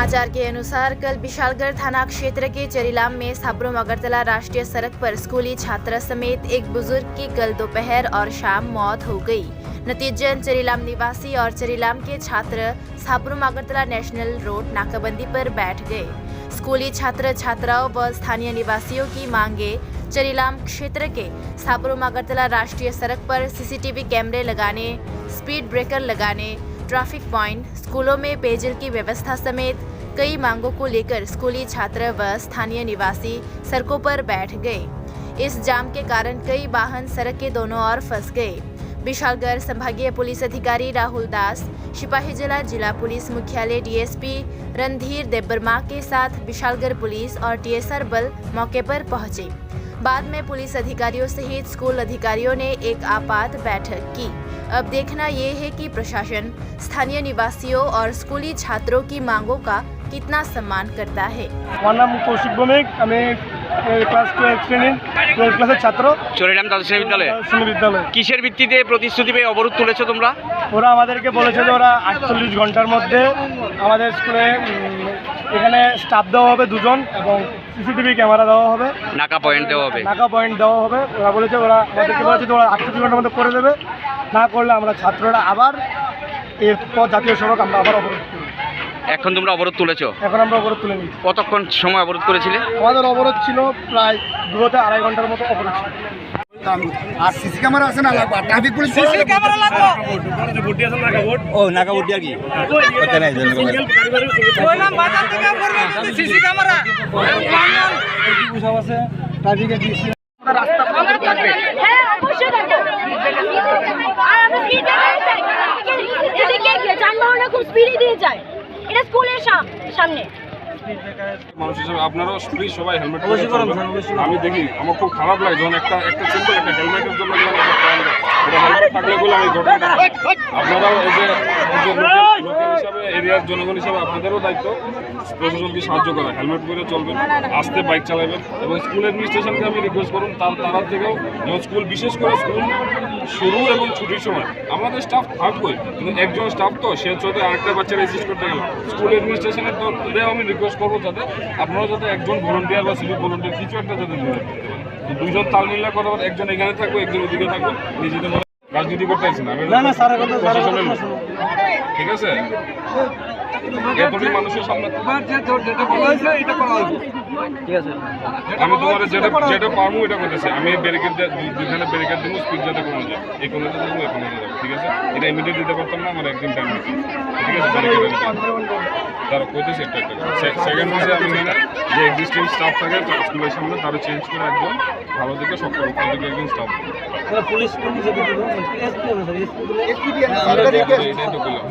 समाचार के अनुसार कल विशालगढ़ थाना क्षेत्र के चरीलाम में साबरूम अगरतला राष्ट्रीय सड़क पर स्कूली छात्रा समेत एक बुजुर्ग की कल दोपहर और शाम मौत हो गई। नतीजतन चरीलाम निवासी और चरीलाम के छात्र साबरूम अगरतला नेशनल रोड नाकाबंदी पर बैठ गए। स्कूली छात्र छात्राओं व स्थानीय निवासियों की मांगे चरीलाम क्षेत्र के साबरूम अगरतला राष्ट्रीय सड़क पर सीसीटीवी कैमरे लगाने, स्पीड ब्रेकर लगाने, ट्रैफिक पॉइंट, स्कूलों में पेयजल की व्यवस्था समेत कई मांगों को लेकर स्कूली छात्र व स्थानीय निवासी सड़कों पर बैठ गए। इस जाम के कारण कई वाहन सड़क के दोनों ओर फंस गए। विशालगढ़ संभागीय पुलिस अधिकारी राहुल दास, सिपाही जिला पुलिस मुख्यालय डीएसपी रणधीर देबबर्मा के साथ विशालगढ़ पुलिस और टीएसआर बल मौके पर पहुंचे। बाद में पुलिस अधिकारियों सहित स्कूल अधिकारियों ने एक आपात बैठक की। अब देखना ये है कि प्रशासन स्थानीय निवासियों और स्कूली छात्रों की मांगों का कितना सम्मान करता है। আমার নাম কৌশিক ভৌমিক, আমি ক্লাস 12 ক্লাসের ছাত্র, চরিলাম দ্বাদশ বিদ্যালয়। কিসের ভিত্তিতে প্রতিশ্রুতি পেয়ে অবরোধ তুলেছো তোমরা? ওরা আমাদেরকে বলেছে যে ওরা 48 ঘন্টার মধ্যে আমাদের স্কুলে এখানে স্টাফ দেওয়া হবে 2 জন এবং সিসিটিভি ক্যামেরা দেওয়া হবে, নাকা পয়েন্ট দেওয়া হবে। ওরা বলেছে ওরা আমাদেরকে বলেছে যে ওরা 48 ঘন্টার মধ্যে করে দেবে, না করলে আমরা ছাত্ররা আবার এরপর জাতীয় সড়ক আমরা আবার অবরোধ করি। এখন তোমরা অবরোধ তুলেছো? এখন আমরা অবরোধ তুলে নিচ্ছি। কতক্ষণ সময় অবরোধ করেছিলে? আমাদের অবরোধ ছিল প্রায় 2 থেকে 2.5 ঘন্টার মতো অবরোধ ছিল। আর সিসি ক্যামেরা আছে না লাগবে, ট্রাফিক পুলিশ সিসি ক্যামেরা লাগবে। ও নাকা বুটি আর কি করতে নাই জন্য ওই নাম বাজার থেকে করবে কিন্তু সিসি ক্যামেরা কি বুঝাও আছে ট্রাফিকে কি রাস্তা বন্ধ থাকবে। হ্যাঁ অবশ্যই থাকবে। আর আমরা স্পিড ব্রেকার চাই, এদিকে যানবাহনটা খুব স্পিডে দিয়ে যায়, এটা স্কুলের সামনে। মানুষ হিসেবে আপনারাও প্লিজ সবাই হেলমেট অবশ্যই করবেন। আমি দেখি আমার খুব খারাপ লাগে যখন একটা সিম্পল একটা হেলমেটের জন্য হেলমেট থাকলে বলে আমি ঘটনাটা আপনারাও এই যে লোকাল হিসাবে এরিয়ার জনগণ হিসাবে আপনাদেরও দায়িত্ব প্রশাসনকে সাহায্য করা, হেলমেট পরে চলবেন, আস্তে বাইক চালাবেন এবং স্কুল অ্যাডমিনিস্ট্রেশনকে আমি রিকোয়েস্ট করুন তারা থেকেও যেমন স্কুল বিশেষ করে স্কুল শুরু এবং ছুটির সময় আমাদের স্টাফ থাকবে, কিন্তু একজন স্টাফ তো সে চলতে আরেকটা বাচ্চা রেজিস্ট করতে গেল স্কুল অ্যাডমিনিস্ট্রেশনের তরফেও আমি রিকোয়েস্ট করবো যাতে আপনারা যাতে একজন ভলেন্টিয়ার বা সিভিক ভলেন্টিয়ার কিছু একটা যাতে ধরে করতে পারেন। 2 জন তাল মিল্লা কথা একজন এখানে থাকবো একজন ওদিকে থাকবো, নিজেদের মনে রাজনীতি করতে আসছে না। প্রশাসনের লোক ঠিক আছে, এতটি মানুষের সামনে আমি তোমার যেটা পারবো এটা করতেছি। আমি ব্যারিকেড দুইখানে ব্যারিকেড দেবো, স্পিড যাতে কমে যায়, এই কোনোটা দেবো এই কোনোটা যাবো, ঠিক আছে। এটা ইমিডিয়েট দিতে পারতাম না, আমার একদিন টাইম দিচ্ছি, ঠিক আছে। ব্যারিকেড তারা করতেছি একটা সেকেন্ড হচ্ছে আমি যে এক্সিস্টিং স্টাফ থাকে স্কুলের সামনে তারা চেঞ্জ করে একজন ভালো দিকে সব করে দিকে একজন স্টাফ পুলিশ এটাই তো করলাম।